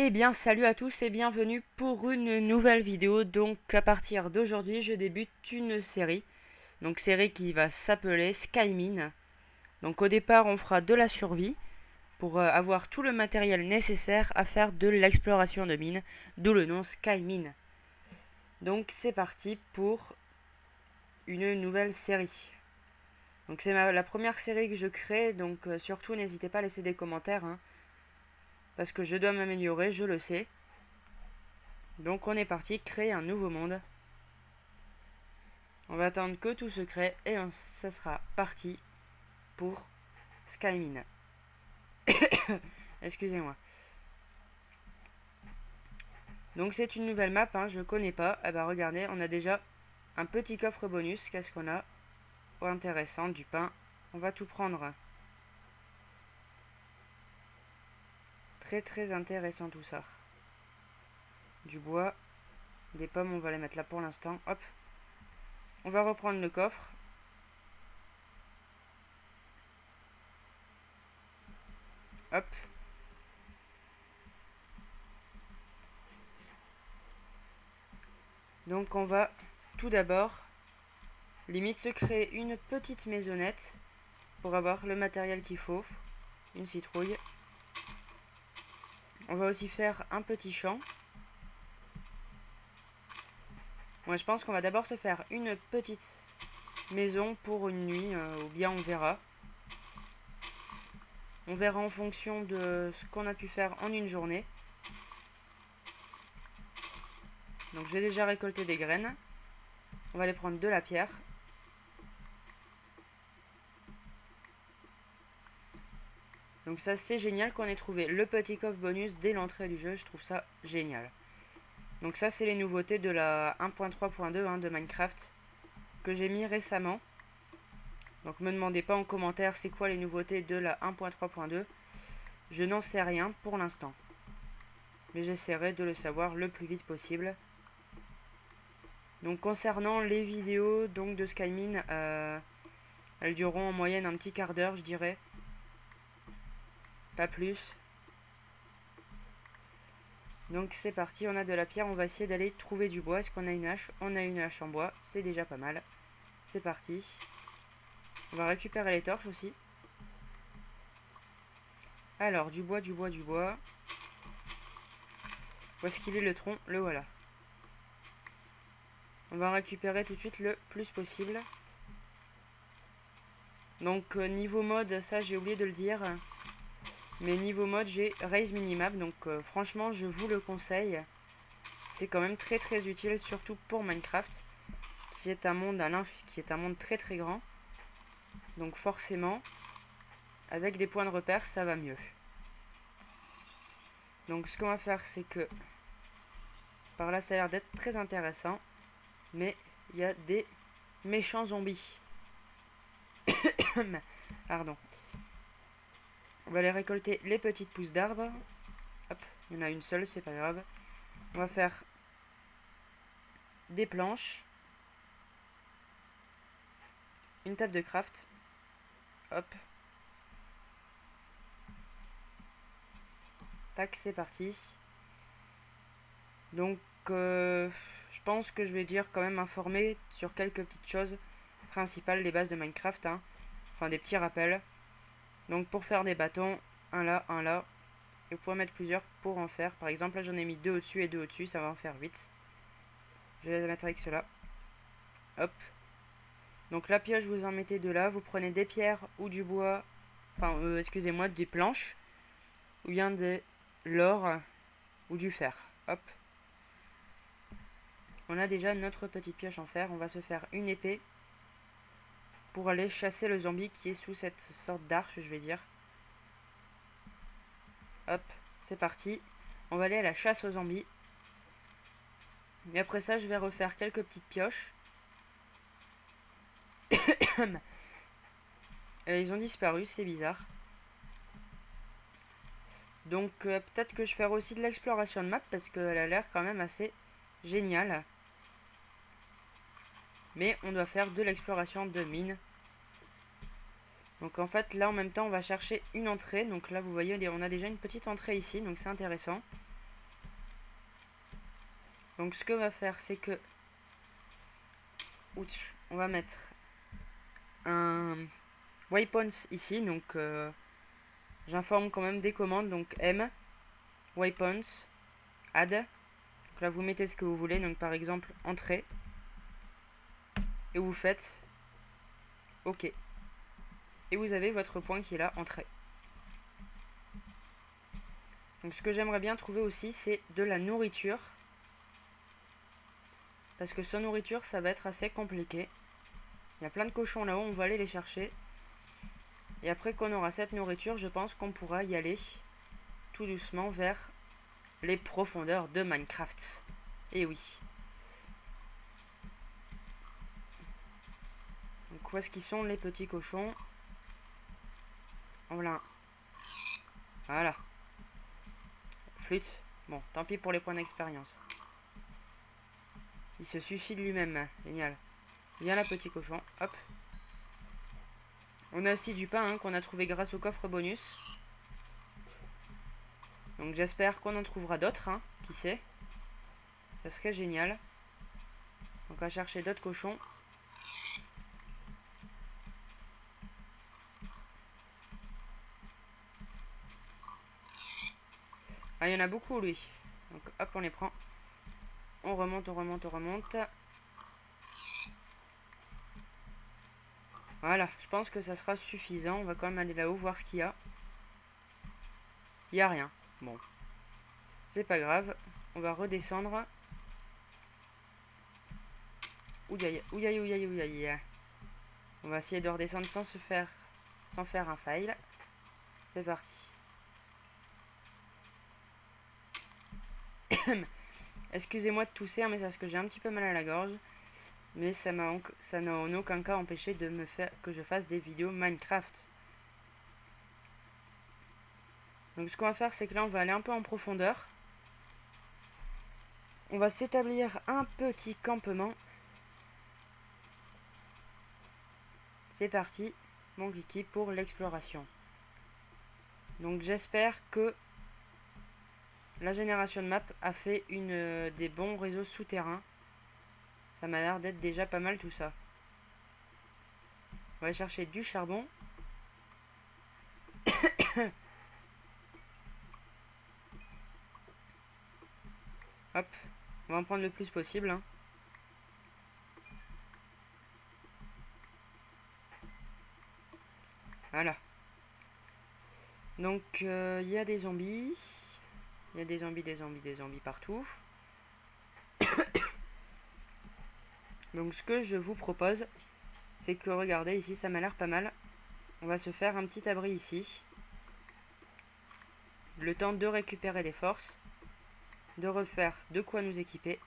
Eh bien, salut à tous et bienvenue pour une nouvelle vidéo. Donc, à partir d'aujourd'hui, je débute une série. Donc, série qui va s'appeler Skymine. Donc, au départ, on fera de la survie pour avoir tout le matériel nécessaire à faire de l'exploration de mines, d'où le nom Skymine. Donc, c'est parti pour une nouvelle série. Donc, c'est la première série que je crée. Donc, surtout, n'hésitez pas à laisser des commentaires, hein, parce que je dois m'améliorer, je le sais. Donc on est parti, créer un nouveau monde. On va attendre que tout se crée et ça sera parti pour Skymine. Excusez-moi. Donc c'est une nouvelle map, hein, je connais pas. Eh ben regardez, on a déjà un petit coffre bonus. Qu'est-ce qu'on a? Oh, intéressant, du pain. On va tout prendre. Très très intéressant tout ça. Du bois, des pommes, on va les mettre là pour l'instant. Hop. On va reprendre le coffre. Hop. Donc on va tout d'abord limite se créer une petite maisonnette pour avoir le matériel qu'il faut. Une citrouille. On va aussi faire un petit champ. Moi je pense qu'on va d'abord se faire une petite maison pour une nuit, ou bien on verra. On verra en fonction de ce qu'on a pu faire en une journée. Donc j'ai déjà récolté des graines. On va aller prendre de la pierre. Donc ça c'est génial qu'on ait trouvé le petit coffre bonus dès l'entrée du jeu, je trouve ça génial. Donc ça c'est les nouveautés de la 1.3.2 hein, de Minecraft que j'ai mis récemment. Donc me demandez pas en commentaire c'est quoi les nouveautés de la 1.3.2. Je n'en sais rien pour l'instant. Mais j'essaierai de le savoir le plus vite possible. Donc concernant les vidéos donc de Skymine, elles dureront en moyenne un petit quart d'heure je dirais. Pas plus. Donc c'est parti, on a de la pierre, on va essayer d'aller trouver du bois. Est-ce qu'on a une hache? On a une hache en bois, c'est déjà pas mal. C'est parti. On va récupérer les torches aussi. Alors, du bois, du bois, du bois. Où est-ce qu'il est le tronc? Le voilà. On va récupérer tout de suite le plus possible. Donc niveau mode, ça j'ai oublié de le dire. Mais niveau mode, j'ai Raise Minimap. Donc franchement, je vous le conseille. C'est quand même très très utile, surtout pour Minecraft, qui est un monde très très grand. Donc forcément, avec des points de repère, ça va mieux. Donc ce qu'on va faire, c'est que par là, ça a l'air d'être très intéressant. Mais il y a des méchants zombies. Pardon. On va aller récolter les petites pousses d'arbres. Hop, il y en a une seule, c'est pas grave. On va faire des planches. Une table de craft. Hop. Tac, c'est parti. Donc, je pense que je vais dire quand même informer sur quelques petites choses principales, les bases de Minecraft, hein. Enfin, des petits rappels. Donc, pour faire des bâtons, un là, un là. Et vous pouvez en mettre plusieurs pour en faire. Par exemple, là, j'en ai mis 2 au-dessus et 2 au-dessus, ça va en faire 8. Je vais les mettre avec cela. Hop. Donc, la pioche, vous en mettez de là. Vous prenez des pierres ou du bois. Enfin, excusez-moi, des planches. Ou bien de l'or ou du fer. Hop. On a déjà notre petite pioche en fer. On va se faire une épée pour aller chasser le zombie qui est sous cette sorte d'arche, je vais dire. Hop, c'est parti. On va aller à la chasse aux zombies. Et après ça, je vais refaire quelques petites pioches. Ils ont disparu, c'est bizarre. Donc peut-être que je ferai aussi de l'exploration de map parce qu'elle a l'air quand même assez géniale. Mais on doit faire de l'exploration de mines. Donc en fait là en même temps on va chercher une entrée. Donc là vous voyez on a déjà une petite entrée ici, donc c'est intéressant. Donc ce qu'on va faire, c'est que ouch, on va mettre un waypoints ici. Donc j'informe quand même des commandes. Donc M, waypoints, add. Donc là vous mettez ce que vous voulez. Donc par exemple entrée. Et vous faites OK. Et vous avez votre point qui est là, entrée. Donc ce que j'aimerais bien trouver aussi, c'est de la nourriture. Parce que sans nourriture, ça va être assez compliqué. Il y a plein de cochons là-haut, on va aller les chercher. Et après qu'on aura cette nourriture, je pense qu'on pourra y aller tout doucement vers les profondeurs de Minecraft. Et oui. Donc où est-ce qu'ils sont les petits cochons? Voilà. Voilà. Flûte. Bon, tant pis pour les points d'expérience. Il se suicide lui-même. Génial. Viens là, petit cochon. Hop. On a aussi du pain hein, qu'on a trouvé grâce au coffre bonus. Donc j'espère qu'on en trouvera d'autres. Hein, qui sait. Ça serait génial. Donc on va chercher d'autres cochons. Ah, il y en a beaucoup, lui. Donc, hop, on les prend. On remonte, on remonte, on remonte. Voilà, je pense que ça sera suffisant. On va quand même aller là-haut, voir ce qu'il y a. Il n'y a rien. Bon. C'est pas grave. On va redescendre. Ouyaï, ouyaï, ouyaï, ouyaï. On va essayer de redescendre sans faire un fail. C'est parti. Excusez-moi de tousser, mais c'est parce que j'ai un petit peu mal à la gorge. Mais ça n'a en aucun cas empêché de me faire que je fasse des vidéos Minecraft. Donc ce qu'on va faire, c'est que là, on va aller un peu en profondeur. On va s'établir un petit campement. C'est parti, mon kiki, pour l'exploration. Donc j'espère que la génération de map a fait des bons réseaux souterrains. Ça m'a l'air d'être déjà pas mal tout ça. On va aller chercher du charbon. Hop, on va en prendre le plus possible. Hein. Voilà. Donc il y a des zombies. Il y a des zombies partout. Donc ce que je vous propose, c'est que regardez ici, ça m'a l'air pas mal. On va se faire un petit abri ici. Le temps de récupérer les forces. De refaire de quoi nous équiper.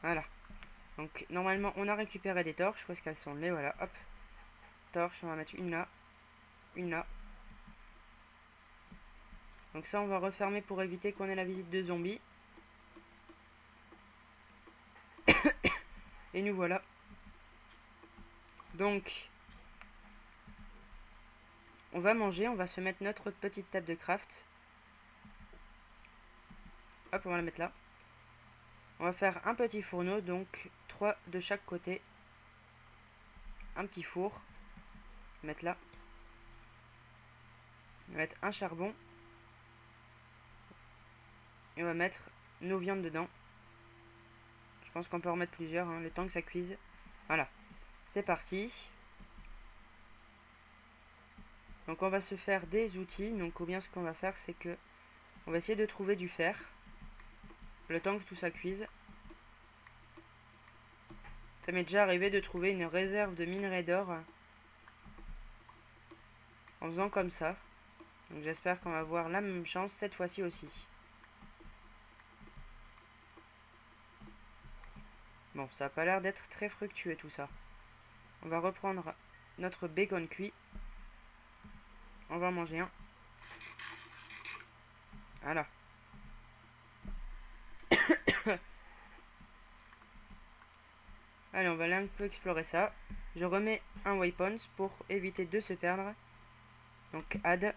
Voilà. Donc normalement on a récupéré des torches. Où est-ce qu'elles sont? Les voilà, hop. Torches, on va mettre une là. Une là. Donc ça on va refermer pour éviter qu'on ait la visite de zombies. Et nous voilà. Donc on va manger, on va se mettre notre petite table de craft. Hop, on va la mettre là. On va faire un petit fourneau, donc 3 de chaque côté. Un petit four. Mettre là. On va mettre un charbon. Et on va mettre nos viandes dedans. Je pense qu'on peut en mettre plusieurs, hein, le temps que ça cuise. Voilà. C'est parti. Donc on va se faire des outils. Donc ou bien ce qu'on va faire, c'est que on va essayer de trouver du fer. Le temps que tout ça cuise. Ça m'est déjà arrivé de trouver une réserve de minerai d'or en faisant comme ça. Donc j'espère qu'on va avoir la même chance cette fois-ci aussi. Bon, ça n'a pas l'air d'être très fructueux tout ça. On va reprendre notre bacon cuit. On va en manger un. Voilà. Allez, on va aller un peu explorer ça. Je remets un waypoint pour éviter de se perdre. Donc add.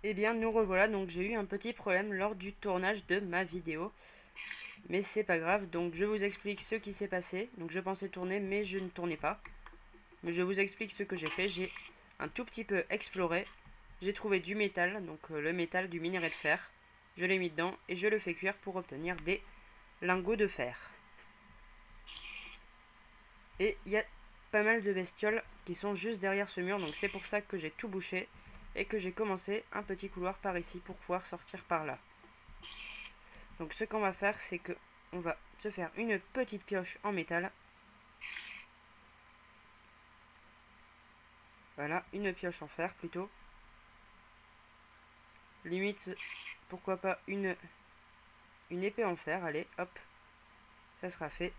Eh bien nous revoilà, donc j'ai eu un petit problème lors du tournage de ma vidéo. Mais c'est pas grave, donc je vous explique ce qui s'est passé. Donc je pensais tourner mais je ne tournais pas. Mais je vous explique ce que j'ai fait. J'ai un tout petit peu exploré. J'ai trouvé du métal, donc le métal du minerai de fer. Je l'ai mis dedans et je le fais cuire pour obtenir des lingots de fer. Et il y a pas mal de bestioles qui sont juste derrière ce mur, donc c'est pour ça que j'ai tout bouché. Et que j'ai commencé un petit couloir par ici pour pouvoir sortir par là. Donc ce qu'on va faire, c'est que on va se faire une petite pioche en métal. Voilà, une pioche en fer plutôt. Limite, pourquoi pas une épée en fer. Allez, hop, ça sera fait.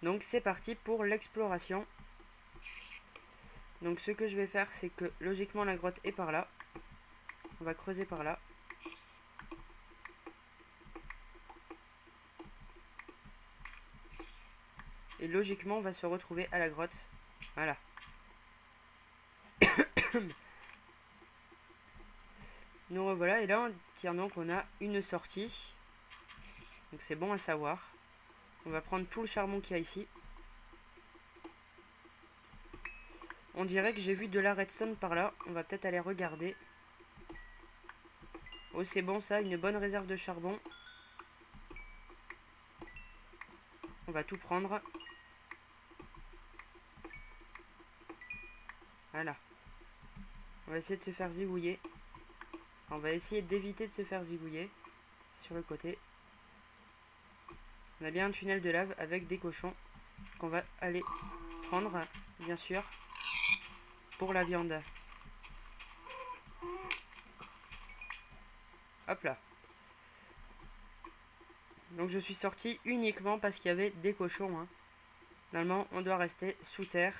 Donc c'est parti pour l'exploration. Donc ce que je vais faire, c'est que logiquement la grotte est par là. On va creuser par là. Et logiquement on va se retrouver à la grotte. Voilà. Nous revoilà et là tiens, donc on a une sortie. Donc c'est bon à savoir. On va prendre tout le charbon qu'il y a ici. On dirait que j'ai vu de la redstone par là. On va peut-être aller regarder. Oh c'est bon ça, une bonne réserve de charbon. On va tout prendre. Voilà. On va essayer de se faire zigouiller. On va essayer d'éviter de se faire zigouiller. Sur le côté. On a bien un tunnel de lave avec des cochons. Qu'on va aller prendre, bien sûr. Pour la viande. Hop là. Donc je suis sorti uniquement parce qu'il y avait des cochons. Hein. Normalement, on doit rester sous terre.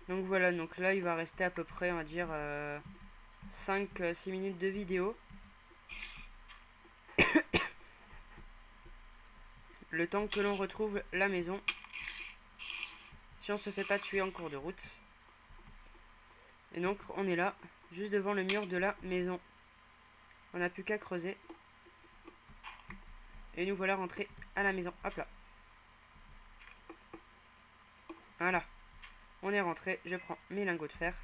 Donc voilà, donc là il va rester à peu près, on va dire, 5-6 minutes de vidéo. Le temps que l'on retrouve la maison. Si on se fait pas tuer en cours de route. Et donc on est là, juste devant le mur de la maison. On n'a plus qu'à creuser. Et nous voilà rentrés à la maison. Hop là. Voilà. On est rentré. Je prends mes lingots de fer.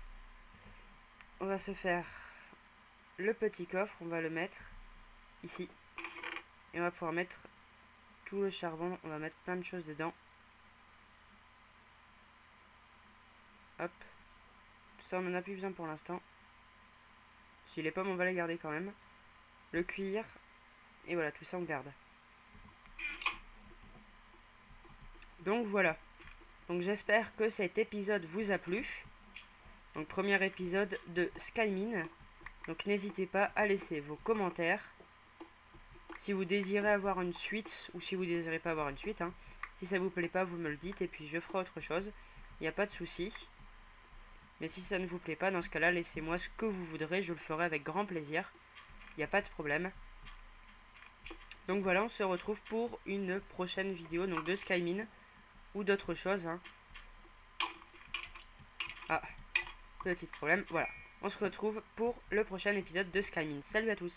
On va se faire le petit coffre. On va le mettre ici. Et on va pouvoir mettre tout le charbon. On va mettre plein de choses dedans. Hop. Tout ça, on n'en a plus besoin pour l'instant. Si les pommes, on va les garder quand même. Le cuir. Et voilà, tout ça, on garde. Donc voilà. Donc j'espère que cet épisode vous a plu. Donc premier épisode de Skymine. Donc n'hésitez pas à laisser vos commentaires. Si vous désirez avoir une suite ou si vous désirez pas avoir une suite. Hein. Si ça vous plaît pas, vous me le dites et puis je ferai autre chose. Il n'y a pas de souci. Mais si ça ne vous plaît pas, dans ce cas-là, laissez-moi ce que vous voudrez. Je le ferai avec grand plaisir. Il n'y a pas de problème. Donc voilà, on se retrouve pour une prochaine vidéo donc de Skymine. Ou d'autres choses. Hein. Ah, petit problème. Voilà. On se retrouve pour le prochain épisode de Skymine. Salut à tous.